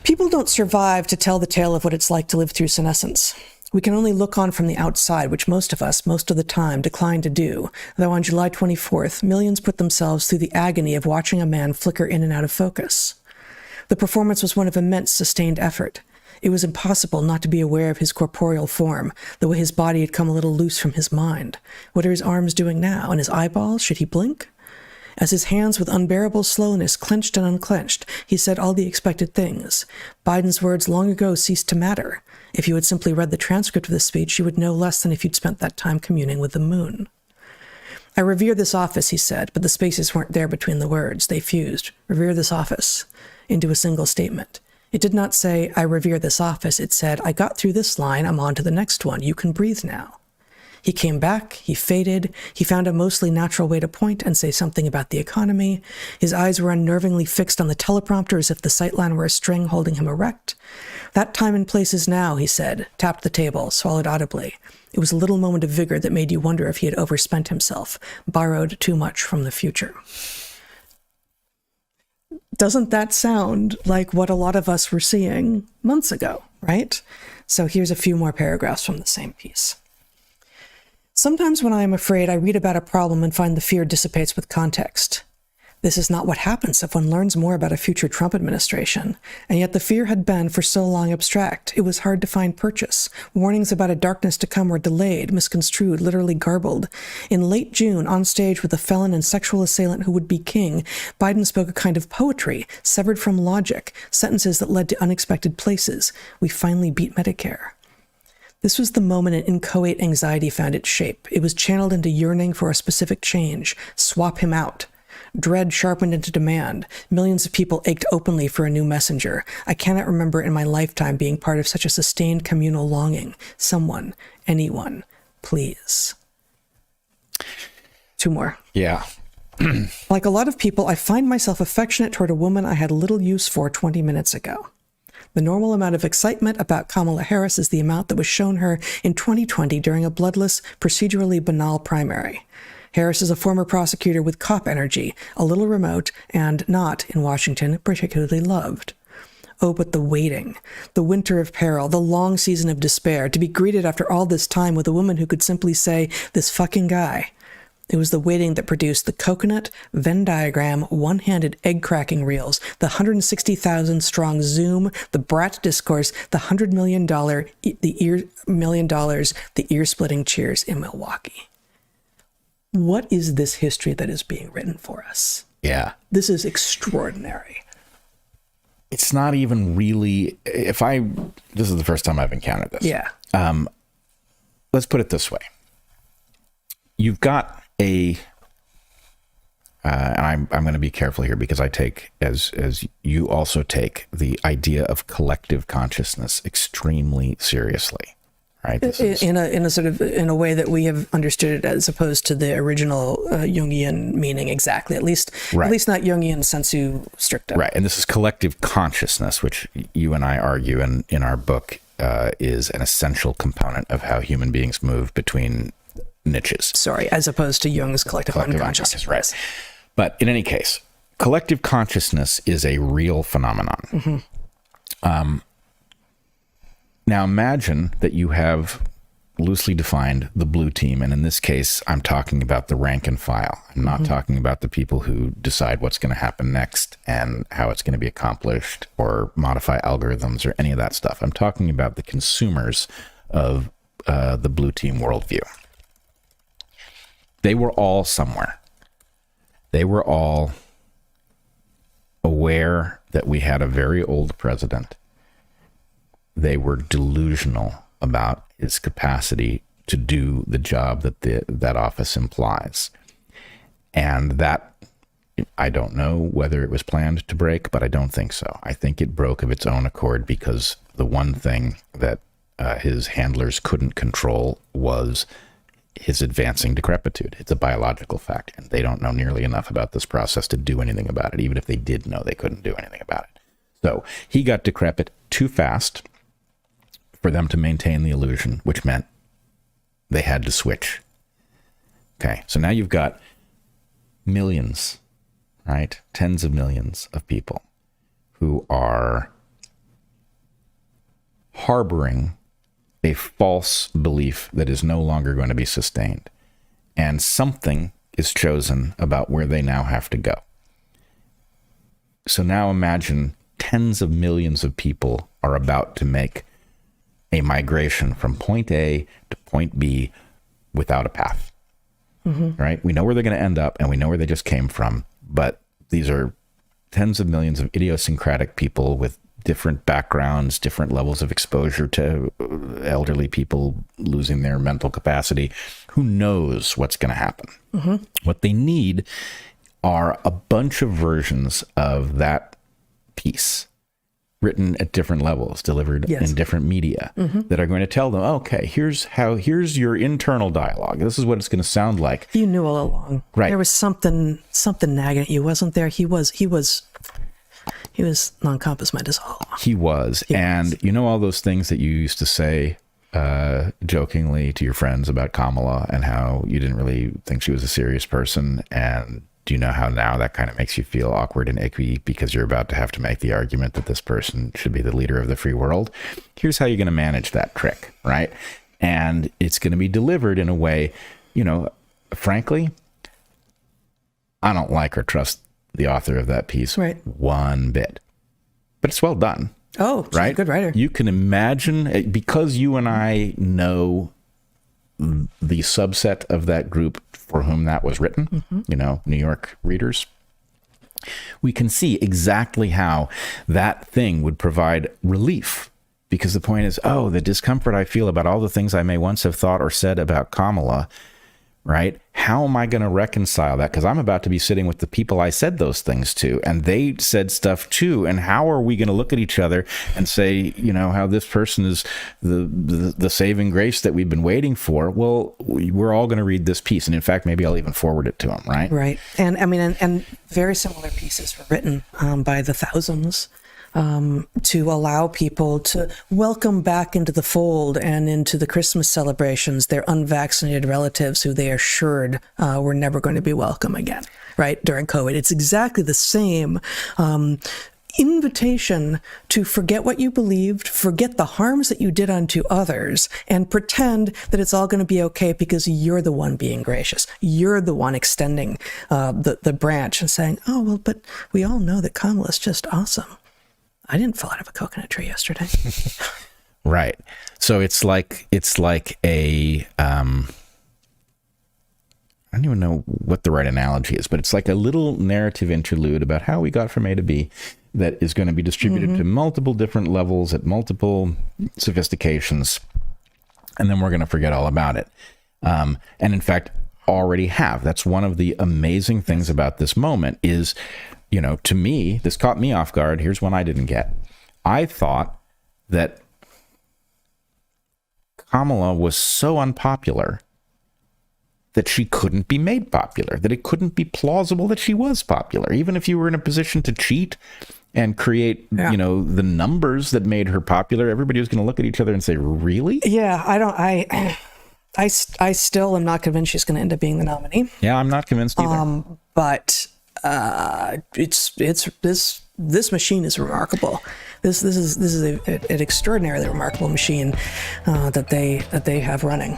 People don't survive to tell the tale of what it's like to live through senescence. We can only look on from the outside, which most of us, most of the time, decline to do, though on July 24th, millions put themselves through the agony of watching a man flicker in and out of focus. The performance was one of immense sustained effort. It was impossible not to be aware of his corporeal form, the way his body had come a little loose from his mind. What are his arms doing now? And his eyeballs? Should he blink? As his hands with unbearable slowness clenched and unclenched, he said all the expected things. Biden's words long ago ceased to matter. If you had simply read the transcript of the speech, you would know less than if you'd spent that time communing with the moon. I revere this office, he said, but the spaces weren't there between the words. They fused. Revere this office into a single statement. It did not say, I revere this office. It said, I got through this line. I'm on to the next one. You can breathe now. He came back, he faded, he found a mostly natural way to point and say something about the economy. His eyes were unnervingly fixed on the teleprompter as if the sightline were a string holding him erect. That time and place is now, he said, tapped the table, swallowed audibly. It was a little moment of vigor that made you wonder if he had overspent himself, borrowed too much from the future. Doesn't that sound like what a lot of us were seeing months ago, right? So here's a few more paragraphs from the same piece. Sometimes when I am afraid, I read about a problem and find the fear dissipates with context. This is not what happens if one learns more about a future Trump administration, and yet the fear had been for so long abstract, it was hard to find purchase. Warnings about a darkness to come were delayed, misconstrued, literally garbled. In late June, on stage with a felon and sexual assailant who would be king, Biden spoke a kind of poetry, severed from logic, sentences that led to unexpected places. We finally beat Medicare. This was the moment an inchoate anxiety found its shape. It was channeled into yearning for a specific change. Swap him out. Dread sharpened into demand. Millions of people ached openly for a new messenger. I cannot remember in my lifetime being part of such a sustained communal longing. Someone, anyone, please. Two more. Yeah. Like a lot of people, I find myself affectionate toward a woman I had little use for 20 minutes ago. The normal amount of excitement about Kamala Harris is the amount that was shown her in 2020 during a bloodless, procedurally banal primary. Harris is a former prosecutor with cop energy, a little remote, and not, in Washington, particularly loved. Oh, but the waiting, the winter of peril, the long season of despair, to be greeted after all this time with a woman who could simply say, this fucking guy. It was the waiting that produced the coconut, Venn diagram, one-handed egg-cracking reels, the 160,000-strong Zoom, the brat discourse, the $100 million, the ear-splitting cheers in Milwaukee. What is this history that is being written for us? Yeah. This is extraordinary. It's not even really, this is the first time I've encountered this. Yeah. Let's put it this way. You've got and I'm going to be careful here because I take, as you also take, the idea of collective consciousness extremely seriously, right? In a way that we have understood it, as opposed to the original Jungian meaning exactly. At least not Jungian sensu stricto. Right, and this is collective consciousness, which you and I argue in our book is an essential component of how human beings move between niches. Sorry, as opposed to Jung's collective unconscious. Right. But in any case, collective consciousness is a real phenomenon. Mm-hmm. Now imagine that you have loosely defined the blue team, and in this case, I'm talking about the rank and file. I'm not talking about the people who decide what's going to happen next and how it's going to be accomplished or modify algorithms or any of that stuff. I'm talking about the consumers of the blue team worldview. They were all somewhere. They were all aware that we had a very old president. They were delusional about his capacity to do the job that that office implies. And that, I don't know whether it was planned to break, but I don't think so. I think it broke of its own accord because the one thing that his handlers couldn't control was his advancing decrepitude. It's a biological fact, and they don't know nearly enough about this process to do anything about it. Even if they did know, they couldn't do anything about it. So he got decrepit too fast for them to maintain the illusion, which meant they had to switch. Okay, so now you've got millions, right? Tens of millions of people who are harboring a false belief that is no longer going to be sustained. And something is chosen about where they now have to go. So now imagine tens of millions of people are about to make a migration from point A to point B without a path, right? We know where they're going to end up and we know where they just came from, but these are tens of millions of idiosyncratic people with different backgrounds, different levels of exposure to elderly people losing their mental capacity. Who knows what's going to happen? What they need are a bunch of versions of that piece written at different levels, delivered in different media that are going to tell them, okay, here's your internal dialogue. This is what it's going to sound like. You knew all along. Right. There was something nagging at you, wasn't there? He was non-compass mentis all along. He was. And you know all those things that you used to say jokingly to your friends about Kamala and how you didn't really think she was a serious person, and do you know how now that kind of makes you feel awkward and icky because you're about to have to make the argument that this person should be the leader of the free world? Here's how you're going to manage that trick, right? And it's going to be delivered in a way, frankly, I don't like or trust the author of that piece one bit. But it's well done. Oh, she's a good writer. You can imagine, because you and I know the subset of that group for whom that was written, New York readers, we can see exactly how that thing would provide relief. Because the point is, the discomfort I feel about all the things I may once have thought or said about Kamala, right? How am I going to reconcile that? Because I'm about to be sitting with the people I said those things to, and they said stuff too. And how are we going to look at each other and say, how this person is the saving grace that we've been waiting for? Well, we're all going to read this piece. And in fact, maybe I'll even forward it to them, right? Right. And I mean, and very similar pieces were written by the thousands to allow people to welcome back into the fold and into the Christmas celebrations their unvaccinated relatives who they assured were never going to be welcome again, right, during COVID. It's exactly the same invitation to forget what you believed, forget the harms that you did unto others, and pretend that it's all going to be okay because you're the one being gracious. You're the one extending the branch and saying, oh, well, but we all know that Kamala's just awesome. I didn't fall out of a coconut tree yesterday. Right. So it's like a, I don't even know what the right analogy is, but it's like a little narrative interlude about how we got from A to B that is going to be distributed to multiple different levels at multiple sophistications. And then we're going to forget all about it. And in fact, already have. That's one of the amazing things about this moment is, to me, this caught me off guard. Here's one I didn't get. I thought that Kamala was so unpopular that she couldn't be made popular, that it couldn't be plausible that she was popular. Even if you were in a position to cheat and create, the numbers that made her popular, everybody was going to look at each other and say, really? Yeah, I still am not convinced she's going to end up being the nominee. Yeah, I'm not convinced either. But this machine is remarkable. This is an extraordinarily remarkable machine that they have running.